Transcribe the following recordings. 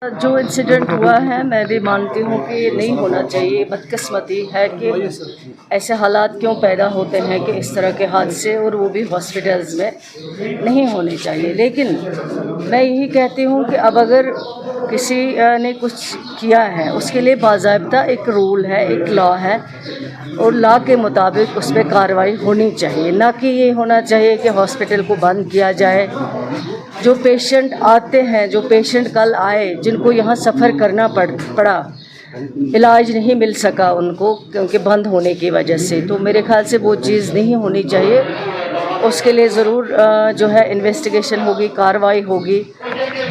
जो इंसिडेंट हुआ है मैं भी मानती हूँ कि ये नहीं होना चाहिए। बदकिस्मती है कि ऐसे हालात क्यों पैदा होते हैं कि इस तरह के हादसे, और वो भी हॉस्पिटल्स में नहीं होने चाहिए। लेकिन मैं यही कहती हूँ कि अब अगर किसी ने कुछ किया है उसके लिए बाज़ाब्ता एक रूल है, एक लॉ है, और लॉ के मुताबिक उस पर कार्रवाई होनी चाहिए। ना कि ये होना चाहिए कि हॉस्पिटल को बंद किया जाए। जो पेशेंट आते हैं, जो पेशेंट कल आए जिनको यहाँ सफ़र करना पड़ा, इलाज नहीं मिल सका उनको क्योंकि बंद होने की वजह से, तो मेरे ख्याल से वो चीज़ नहीं होनी चाहिए। उसके लिए ज़रूर जो है इन्वेस्टिगेशन होगी, कार्रवाई होगी,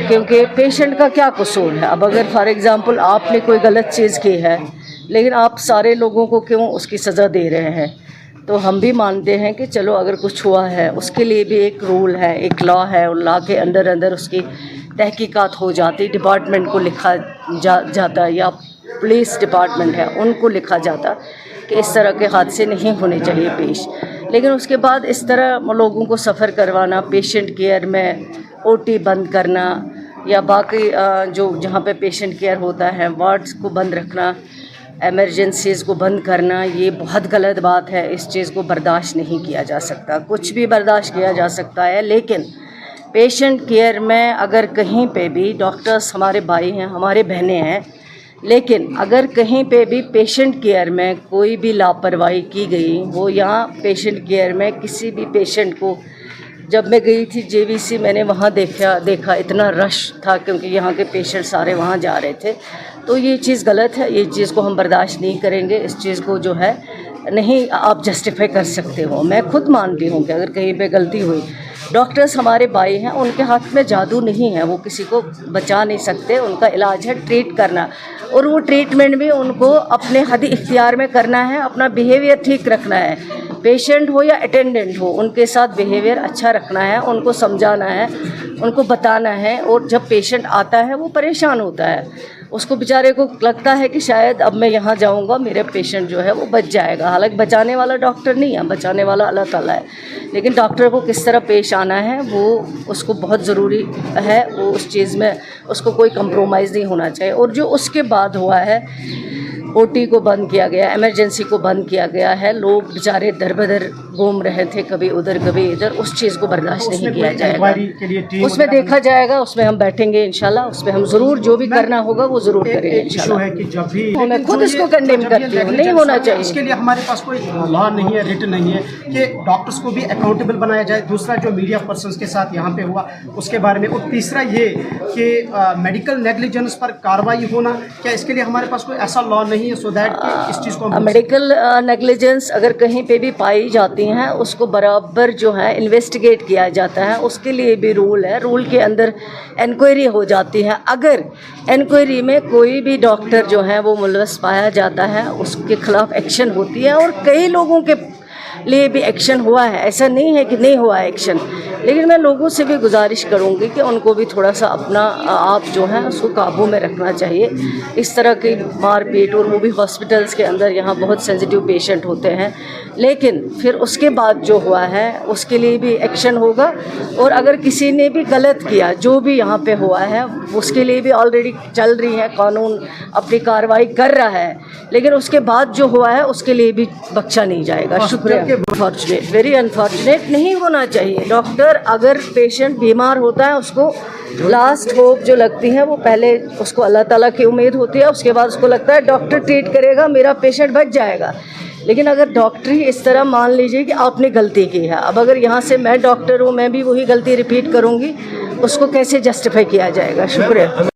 क्योंकि पेशेंट का क्या कसूर है। अब अगर फॉर एग्ज़ाम्पल आपने कोई गलत चीज़ की है लेकिन आप सारे लोगों को क्यों उसकी सज़ा दे रहे हैं, तो हम भी मानते हैं कि चलो अगर कुछ हुआ है उसके लिए भी एक रूल है, एक लॉ है, और लॉ के अंदर उसकी तहकीकात हो जाती, डिपार्टमेंट को लिखा जाता, या पुलिस डिपार्टमेंट है उनको लिखा जाता कि इस तरह के हादसे नहीं होने चाहिए पेश। लेकिन उसके बाद इस तरह लोगों को सफ़र करवाना, पेशेंट केयर में ओटी बंद करना, या बाकी जो जहाँ पे पेशेंट केयर होता है वार्ड्स को बंद रखना, एमरजेंसीज़ को बंद करना, ये बहुत गलत बात है। इस चीज़ को बर्दाश्त नहीं किया जा सकता। कुछ भी बर्दाश्त किया जा सकता है, लेकिन पेशेंट केयर में अगर कहीं पे भी, डॉक्टर्स हमारे भाई हैं, हमारे बहनें हैं, लेकिन अगर कहीं पे भी पेशेंट केयर में कोई भी लापरवाही की गई हो, यहाँ पेशेंट केयर में किसी भी पेशेंट को, जब मैं गई थी जेवीसी मैंने वहाँ देखा इतना रश था क्योंकि यहाँ के पेशेंट सारे वहाँ जा रहे थे। तो ये चीज़ गलत है, ये चीज़ को हम बर्दाश्त नहीं करेंगे। इस चीज़ को जो है नहीं आप जस्टिफाई कर सकते हो। मैं खुद मानती हूँ कि अगर कहीं पे गलती हुई, डॉक्टर्स हमारे भाई हैं, उनके हाथ में जादू नहीं है, वो किसी को बचा नहीं सकते। उनका इलाज है ट्रीट करना, और वो ट्रीटमेंट भी उनको अपने हद इख्तियार में करना है, अपना बिहेवियर ठीक रखना है। पेशेंट हो या अटेंडेंट हो, उनके साथ बिहेवियर अच्छा रखना है, उनको समझाना है, उनको बताना है। और जब पेशेंट आता है वो परेशान होता है, उसको बेचारे को लगता है कि शायद अब मैं यहाँ जाऊँगा मेरे पेशेंट जो है वो बच जाएगा। हालांकि बचाने वाला डॉक्टर नहीं है, बचाने वाला अल्लाह ताला है, लेकिन डॉक्टर को किस तरह पेश आना है वो उसको बहुत ज़रूरी है। वो उस चीज़ में उसको कोई कंप्रोमाइज़ नहीं होना चाहिए। और जो उसके बाद हुआ है, ओटी को बंद किया गया, एमरजेंसी को बंद किया गया है, लोग बेचारे दर बदर घूम रहे थे, कभी उधर कभी इधर, उस चीज़ को बर्दाश्त नहीं किया जाएगा। उसमें देखा जाएगा, उसमें हम बैठेंगे इंशाल्लाह, उसमें हम ज़रूर जो भी करना होगा वो ज़रूर करेंगे इंशाल्लाह। मैं खुद इसको कंडेम करती हूँ, नहीं होना चाहिए। इसके लिए हमारे पास कोई लॉ नहीं है, रिट नहीं है कि डॉक्टर्स को भी अकाउंटेबल बनाया जाए। दूसरा जो मीडिया पर्सन्स के साथ यहाँ पे हुआ उसके बारे में, और तीसरा ये कि मेडिकल नेग्लिजेंस पर कार्रवाई होना, क्या इसके लिए हमारे पास कोई ऐसा लॉ नहीं है सो दैट इस चीज़ को मेडिकल नेग्लिजेंस अगर कहीं पे भी पाई जाती हैं उसको बराबर जो है इन्वेस्टिगेट किया जाता है। उसके लिए भी रूल है, रूल के अंदर इंक्वायरी हो जाती है। अगर इंक्वायरी में कोई भी डॉक्टर जो है वो मुलवस पाया जाता है उसके खिलाफ एक्शन होती है, और कई लोगों के लिए भी एक्शन हुआ है, ऐसा नहीं है कि नहीं हुआ है एक्शन। लेकिन मैं लोगों से भी गुजारिश करूंगी कि उनको भी थोड़ा सा अपना आप जो है उसको काबू में रखना चाहिए। इस तरह की मारपीट, और वो भी हॉस्पिटल्स के अंदर, यहाँ बहुत सेंसिटिव पेशेंट होते हैं। लेकिन फिर उसके बाद जो हुआ है उसके लिए भी एक्शन होगा, और अगर किसी ने भी गलत किया, जो भी यहाँ पे हुआ है, उसके लिए भी ऑलरेडी चल रही है, कानून अपनी कार्रवाई कर रहा है। लेकिन उसके बाद जो हुआ है उसके लिए भी बख्शा नहीं जाएगा। शुक्रिया। अनफॉर्चुनेट, वेरी अनफॉर्चुनेट, नहीं होना चाहिए। डॉक्टर अगर पेशेंट बीमार होता है उसको लास्ट होप जो लगती है वो पहले उसको अल्लाह ताला की उम्मीद होती है, उसके बाद उसको लगता है डॉक्टर ट्रीट करेगा, मेरा पेशेंट बच जाएगा। लेकिन अगर डॉक्टर ही इस तरह मान लीजिए कि आपने गलती की है, अब अगर यहाँ से मैं डॉक्टर हूँ, मैं भी वही गलती रिपीट करूँगी, उसको कैसे जस्टिफाई किया जाएगा। शुक्रिया।